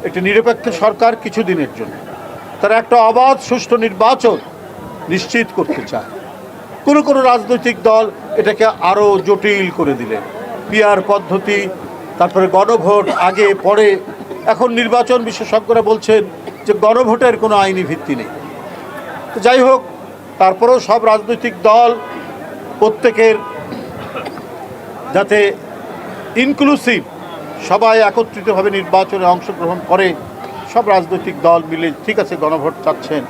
একটি নিরপেক্ষ সরকার কিছুদিনের জন্য তারা একটা অবাধ সুষ্ঠু নির্বাচন নিশ্চিত করতে চায়। কোনো রাজনৈতিক দল এটাকে আরও জটিল করে দিলেন, পিআর পদ্ধতি, তারপরে গণভোট আগে পরে। এখন নির্বাচন বিশেষজ্ঞরা বলছেন যে গণভোটের কোনো আইনি ভিত্তি নেই। যাই হোক, তারপরেও সব রাজনৈতিক দল প্রত্যেকের যাতে ইনক্লুসিভ সবাই একত্রিতভাবে নির্বাচনে অংশগ্রহণ করে, সব রাজনৈতিক দল মিলে ঠিক আছে গণভোট চাচ্ছেন,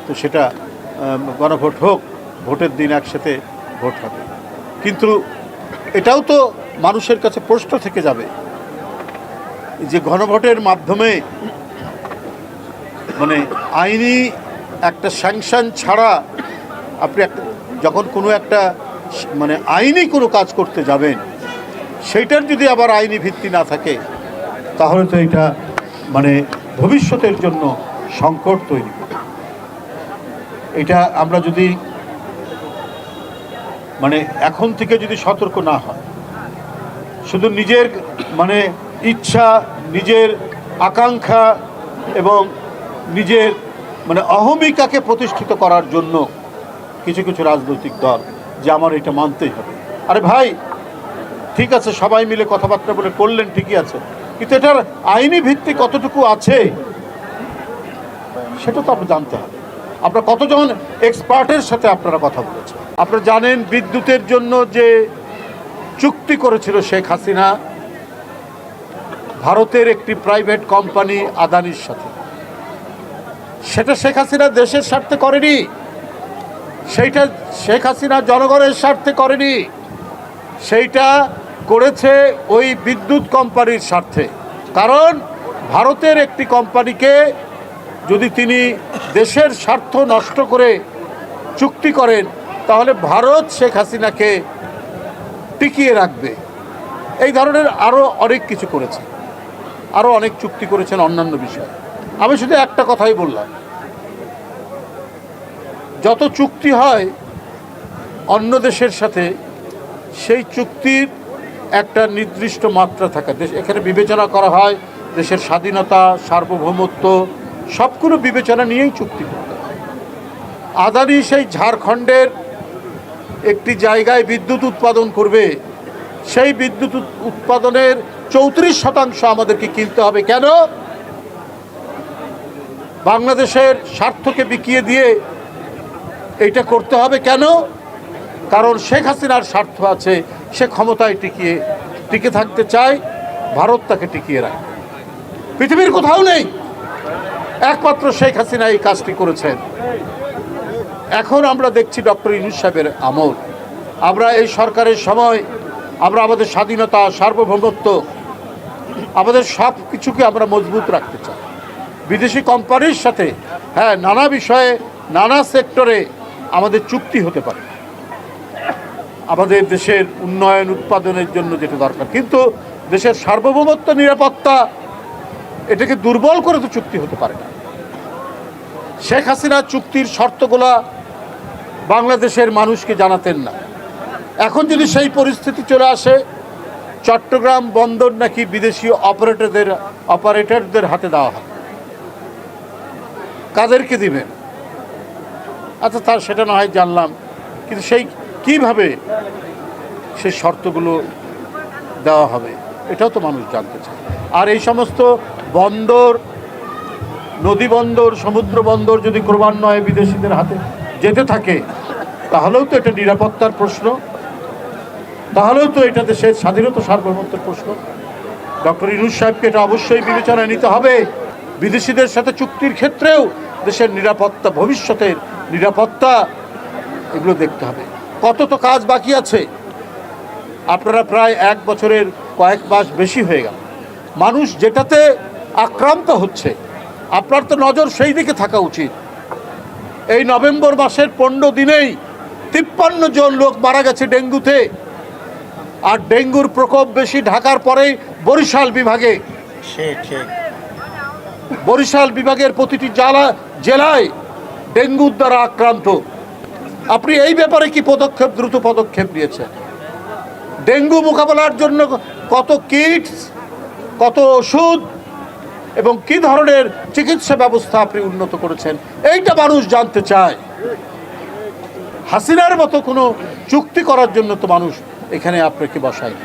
তো সেটা গণভোট হোক, ভোটের দিন একসাথে ভোট হবে। কিন্তু এটাও তো মানুষের কাছে প্রশ্ন থেকে যাবে যে গণভোটের মাধ্যমে মানে আইনি একটা স্যাংশন ছাড়া আপনি যখন কোনো একটা মানে আইনি কোনো কাজ করতে যাবেন, সেইটার যদি আবার আইনি ভিত্তি না থাকে তাহলে তো এটা মানে ভবিষ্যতের জন্য সংকট তৈরি করে। এটা আমরা যদি মানে এখন থেকে যদি সতর্ক না হয়, শুধু নিজের মানে ইচ্ছা, নিজের আকাঙ্ক্ষা এবং নিজের মানে অহমিকাকে প্রতিষ্ঠিত করার জন্য কিছু কিছু রাজনৈতিক দল যে আমার এটা মানতেই হবে। আরে ভাই, ঠিক আছে সবাই মিলে কথাবার্তা বলে করলেন, ঠিকই আছে, কিন্তু এটার আইনি ভিত্তি কতটুকু আছে সেটা তো আপনার জানতে হবে। আপনারা কতজন এক্সপার্টের সাথে আপনারা কথা বলেছেন? আপনারা জানেন বিদ্যুতের জন্য যে চুক্তি করেছিল শেখ হাসিনা ভারতের একটি প্রাইভেট কোম্পানি আদানির সাথে, সেটা শেখ হাসিনা দেশের স্বার্থে করেনি, সেইটা শেখ হাসিনা জনগণের স্বার্থে করেনি, সেইটা করেছে ওই বিদ্যুৎ কোম্পানির স্বার্থে। কারণ ভারতের একটি কোম্পানিকে যদি তিনি দেশের স্বার্থ নষ্ট করে চুক্তি করেন, তাহলে ভারত শেখ হাসিনাকে টিকিয়ে রাখবে। এই ধরনের আরও অনেক কিছু করেছে, আরও অনেক চুক্তি করেছেন অন্যান্য বিষয়ে। আমি শুধু একটা কথাই বললাম, যত চুক্তি হয় অন্য দেশের সাথে, সেই চুক্তির একটা নির্দিষ্ট মাত্রা থাকে। এখানে বিবেচনা করা হয় দেশের স্বাধীনতা, সার্বভৌমত্ব, সবগুলো বিবেচনা নিয়েই চুক্তি করতে হয়। আদানি সেই ঝাড়খণ্ডের একটি জায়গায় বিদ্যুৎ উৎপাদন করবে, সেই বিদ্যুৎ উৎপাদনের 34% আমাদেরকে কিনতে হবে। কেন? বাংলাদেশের স্বার্থকে বিকিয়ে দিয়ে এইটা করতে হবে। কেন? কারণ শেখ হাসিনার স্বার্থ আছে, সে ক্ষমতায় টিকে থাকতে চায়, ভারত তাকে টিকিয়ে রাখে। পৃথিবীর কোথাও নেই, একমাত্র শেখ হাসিনা এই কাজটি করেছেন। এখন আমরা দেখছি ডক্টর ইউনূস সাহেবের আমল, আমরা এই সরকারের সময় আমরা আমাদের স্বাধীনতা, সার্বভৌমত্ব, আমাদের সব কিছুকে আমরা মজবুত রাখতে চাই। বিদেশি কোম্পানির সাথে হ্যাঁ নানা বিষয়ে, নানা সেক্টরে আমাদের চুক্তি হতে পারে আমাদের দেশের উন্নয়ন উৎপাদনের জন্য যেটা দরকার, কিন্তু দেশের সার্বভৌমত্ব, নিরাপত্তা, এটাকে দুর্বল করে তো চুক্তি হতে পারে না। শেখ হাসিনা চুক্তির শর্তগুলা বাংলাদেশের মানুষকে জানাতেন না। এখন যদি সেই পরিস্থিতি চলে আসে, চট্টগ্রাম বন্দর নাকি বিদেশি অপারেটরদের হাতে দেওয়া হয়, কাদেরকে দিবেন? আচ্ছা তার সেটা না হয় জানলাম, কিন্তু সেই কিভাবে সেই শর্তগুলো দেওয়া হবে এটাও তো মানুষ জানতে চায়। আর এই সমস্ত বন্দর, নদী বন্দর, সমুদ্র বন্দর যদি ক্রমান্বয়ে বিদেশিদের হাতে যেতে থাকে, তাহলেও তো এটা নিরাপত্তার প্রশ্ন, তাহলেও তো এটা দেশের স্বাধীনতা, সার্বভৌমত্বের প্রশ্ন। ডক্টর ইউনূস সাহেবকে এটা অবশ্যই বিবেচনায় নিতে হবে। বিদেশিদের সাথে চুক্তির ক্ষেত্রেও দেশের নিরাপত্তা, ভবিষ্যতের নিরাপত্তা, এগুলো দেখতে হবে। কত তো কাজ বাকি আছে। আপনারা প্রায় 1 বছরের কয়েক মাস বেশি হয়ে গেল, মানুষ যেটাতে আক্রান্ত হচ্ছে, আপনার তো নজর সেই দিকে থাকা উচিত। এই নভেম্বর মাসের 15 দিনেই 53 জন লোক মারা গেছে ডেঙ্গুতে, আর ডেঙ্গুর প্রকোপ বেশি ঢাকার পরেই বরিশাল বিভাগে। বরিশাল বিভাগের প্রতিটি জেলায় ডেঙ্গুর দ্বারা আক্রান্ত। আপনি এই ব্যাপারে কি দ্রুত পদক্ষেপ নিয়েছেন? ডেঙ্গু মোকাবেলার জন্য কত কিটস, কত ওষুধ, এবং কি ধরনের চিকিৎসা ব্যবস্থা আপনি উন্নত করেছেন, এইটা মানুষ জানতে চায়। হাসিনার মতো কোনো চুক্তি করার জন্য তো মানুষ এখানে আপনাকে বসায়।